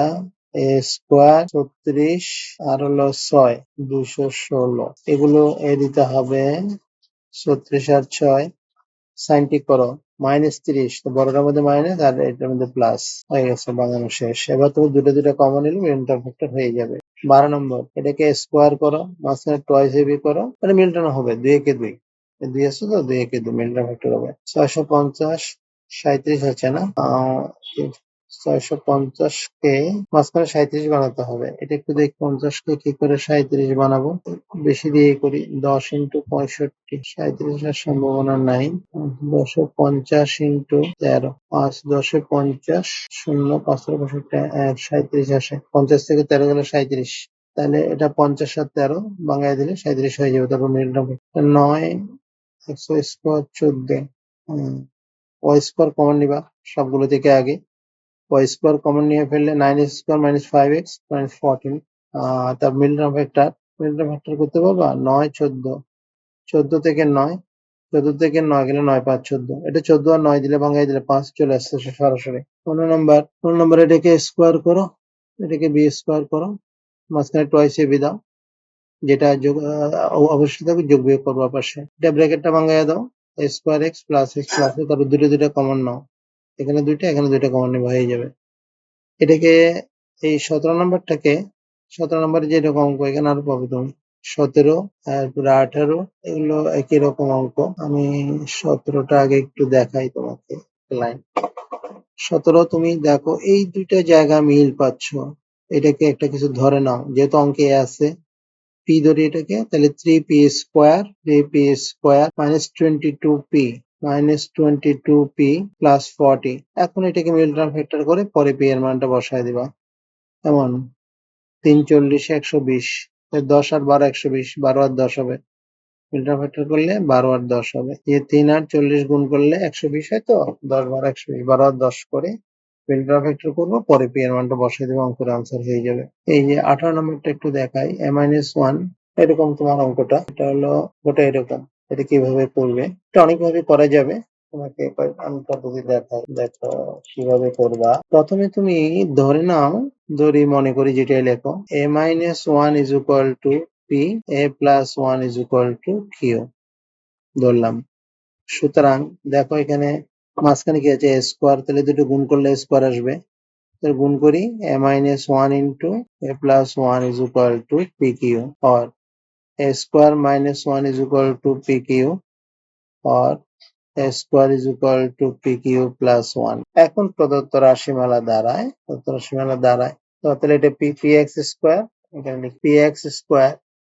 এ স্কোয়ার 36 আর হলো 6 216, এগুলো এ দিতে হবে। 36 আর 6 সাইন ঠিক করো, মাইনাস 30, তো বড়টার মধ্যে মাইনাস আর এটার মধ্যে প্লাস, হয়ে গেছে, বানানো শেষ। এবার তুমি দুটো দুটো কমন নিলে মিডল টার্ম ফ্যাক্টর হয়ে যাবে। 12 নম্বর, এটাকে স্কোয়ার করো, মাঝখানে টয়েস এবি করো, মানে মিডল টার্ম হবে 2 একে 2, 2 আছে তো 2 একে 2, মিডল টার্ম ফ্যাক্টর হবে। 650 37 হচ্ছে না, 650 কে মাঝখানে 37 বানাতে হবে। এটা একটু দেখ 50 কে কি করে 37 বানাবো, বেশি দিয়ে করি, 10 ইন্টু 65, 37 এর সম্ভাবনা নাই। 10 50 ইন্টু 13, 5 10 50, 0 5 65 আসে, 50 থেকে 13 গেলে 37, তাহলে এটা 50 আর 13 বাঙায় দিলে 37 হয়ে যাবে। তারপর middle term 9 x square 14, y square common নিবা সবগুলো থেকে আগে, ওয়াই স্কোয়ার কমন নিয়ে ফেললে 9x square minus 5x minus 14, তার মিডল টার্ম ভেক্টর করতে পারবা। 9 14, 14 থেকে 9, 14 থেকে 9 গেলে 9 5 14, এটা 14 আর 9 দিলে ভাঙাই দিলে 5 চলে আসছে সরাসরি। 15 নম্বর, এটাকে স্কোয়ার করো, এটাকে বি স্কোয়ার করো, মাঝখানে টয়েস এবি দাও, যেটা অবশ্যই থাকবে যোগ বিয়োগ করবো পাশে। এটা ব্র্যাকেটটা ভাঙাইয়া দাও, স্কোয়ার এক্স প্লাস তারপর দুটো কমন নাও, এখানে দুইটা এখানে দুইটা কমন নেবে, হয়ে যাবে। এটাকে এই 17 নাম্বারটাকে 17 নাম্বারে যেরকম অঙ্ক এখানে আরো পাবে তুমি 17, তারপরে 18, এগুলো একই রকম অঙ্ক। আমি 17টা আগে একটু দেখাই তোমাকে লাইন। 17 তুমি দেখো এই দুইটা জায়গা মিল পাচ্ছ, এটাকে একটা কিছু ধরে নাও, যেহেতু অঙ্কে আছে পি ধরি এটাকে, তাহলে 3p² মাইনাস 22p প্লাস 40। এখন এটাকে মিডল ফ্যাক্টর করে পরে পি এর মানটা বসায় দিবা। এমন 3 40 120, 10 আর 12 120, 12 আর 10 হবে, মিডল ফ্যাক্টর করলে 12 আর 10 হবে। এই 3 আর 40 গুণ করলে 120 হয়, তো 10 12 120, 12 আর 10 করে মিডল ফ্যাক্টর করবো, পরে পি এর মানটা বসাই দেবো, অঙ্কের আনসার হয়ে যাবে। এই যে 18 নম্বরটা একটু দেখাই, a-1, এরকম তোমার অঙ্কটা, এটা হলো ওটা এরকম। এটা কিভাবে করবে, এটা অনেকভাবে করা যাবে, তোমাকে আমি পদ্ধতি দেখাই, দেখো কিভাবে করবা। প্রথমে তুমি ধরে নাও, মনে করি যেটাই লেখো, a-1 is equal to p, a+1 is equal to q ধরলাম। সুতরাং দেখো এখানে মাঝখানে কি আছে, স্কোয়ার, তাহলে দুটো গুণ করলে স্কোয়ার আসবে, তাহলে গুণ করি, a-1 into a+1 is equal to p q, or a² - 1 is equal to pq, or a² is equal to pq plus 1। এখন প্রদত্ত রাশিমালা দাঁড়ায়, তাহলে এটা px², এখানে লিখি px²,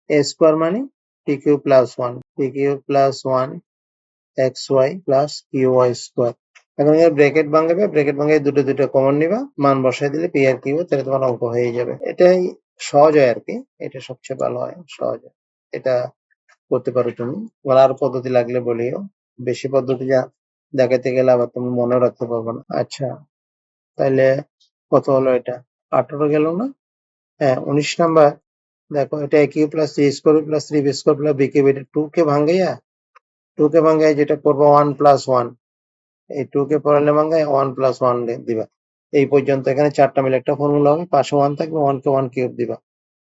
a² মানে pq plus 1, xy plus qy²। এখন এখানে ব্র্যাকেট ভাঙাবে, দুটো কমন নিবা, মান বসাই দিলে পি আর কিউ, তাহলে তোমার অঙ্ক হয়ে যাবে। এটাই সহজ হয় আর কি, এটা সবচেয়ে ভালো হয়, সহজ হয়। এটা করতে পারো তুমি, তোমার আরো পদ্ধতি লাগলে বলিও, বেশি পদ্ধতি দেখাতে গেলে আবার তুমি মনেও রাখতে পারবে না। আচ্ছা, তাহলে কত হলো, এটা 18 গেল না? হ্যাঁ, 19 নাম্বার দেখো, এটা a cube plus c square plus 3b² plus b cube, এটা 2 কে ভাঙ্গাইয়া যেটা করবো 1 প্লাস 1, এই 2 কে পড়ালে ভাঙ্গায় 1 প্লাস 1 দিবা। এই পর্যন্ত এখানে চারটা মিলে একটা ফর্মুলা হবে, পাশে 1 থাকবে, 1 কে 1 কিউব দিবা।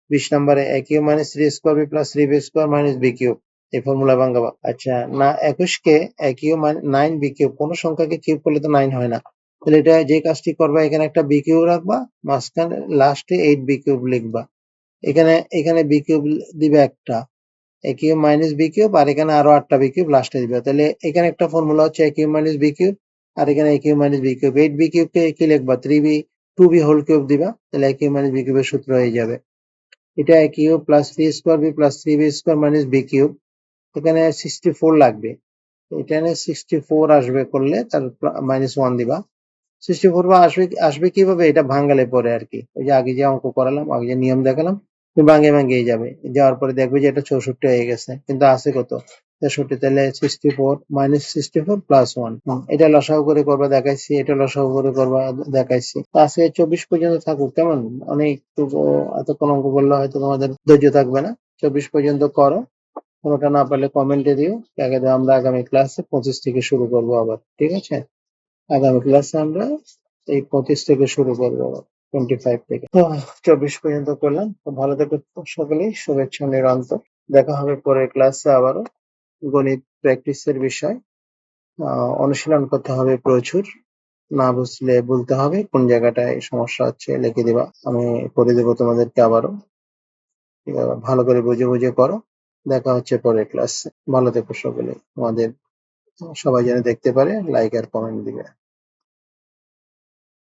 20 নম্বরে a cube minus 3 square plus 3b² minus b cube, এই ফর্মুলা ভাঙাবা। আচ্ছা, না 21 কে a কিউব 9 b কিউব, কোন সংখ্যাকে কিউব করলে তো 9 হয় না, তাহলে এটা যে কাজটি করবা, এখানে একটা b কিউব রাখবা, মাঝখানে লাস্টে 8 b কিউব লিখবা, এখানে b কিউব দিবে একটা, a cube minus b cube, আর এখানে আরো 8টা b কিউব লাস্টে দিবে। তাহলে এখানে একটা ফর্মুলা হচ্ছে a cube minus b cube, আর এখানে a cube minus b cube, 8b কিউবকে কি লিখবা, 2b হোল কিউব দিবা, তাহলে a কিউব মাইনাস b কিউবের সূত্র হয়ে যাবে। এটা a cube plus 3 square b plus 3b² minus b cube, এখানে 64 লাগবে, এখানে 64 আসবে করলে তার মাইনাস 1 দিবা। 64 আসবে কিভাবে, এটা ভাঙালে পরে আর কি, ওই যে আগে যে অঙ্ক করালাম, আগে যে নিয়ম দেখালাম, ভাঙিয়ে যাবে, যাওয়ার পরে দেখবে যে এটা 64 হয়ে গেছে, কিন্তু আছে কত, 63, তাহলে 64 মাইনাস 64 প্লাস 1, এটা লসাগু করে করবা দেখাইছি, এটা লসাগু করে করবা দেখাইছি। আজকে 24 পর্যন্ত থাকুক, কেমন, অনেক এতক্ষণ অঙ্ক করলে হয়তো তোমাদের ধৈর্য থাকবে না, 24 পর্যন্ত করো, কোনোটা না পারলে কমেন্টে দিও, আমরা আগামী ক্লাসে 25 থেকে শুরু করবো আবার, ঠিক আছে? আগামী ক্লাসে আমরা এই 25 থেকে শুরু করবো, 25 থেকে। তো 24 পর্যন্ত করলাম, তো ভালো থেকো সকলেই, শুভেচ্ছা নিরন্তর, দেখা হবে পরের ক্লাসে আবারও। গণিত প্র্যাকটিসের বিষয়, অনুশীলন করতে হবে প্রচুর, না বুঝলে বলতে হবে, কোন জায়গাটায় সমস্যা হচ্ছে লিখে দিবা, আমি করে দেবো তোমাদেরকে আবারও, ঠিক আছে? ভালো করে বুঝে করো, দেখা হচ্ছে পরের ক্লাসে, ভালো থেকো সকলে, আমাদের সবাই যেন দেখতে পারে, লাইক আর কমেন্ট দিবে।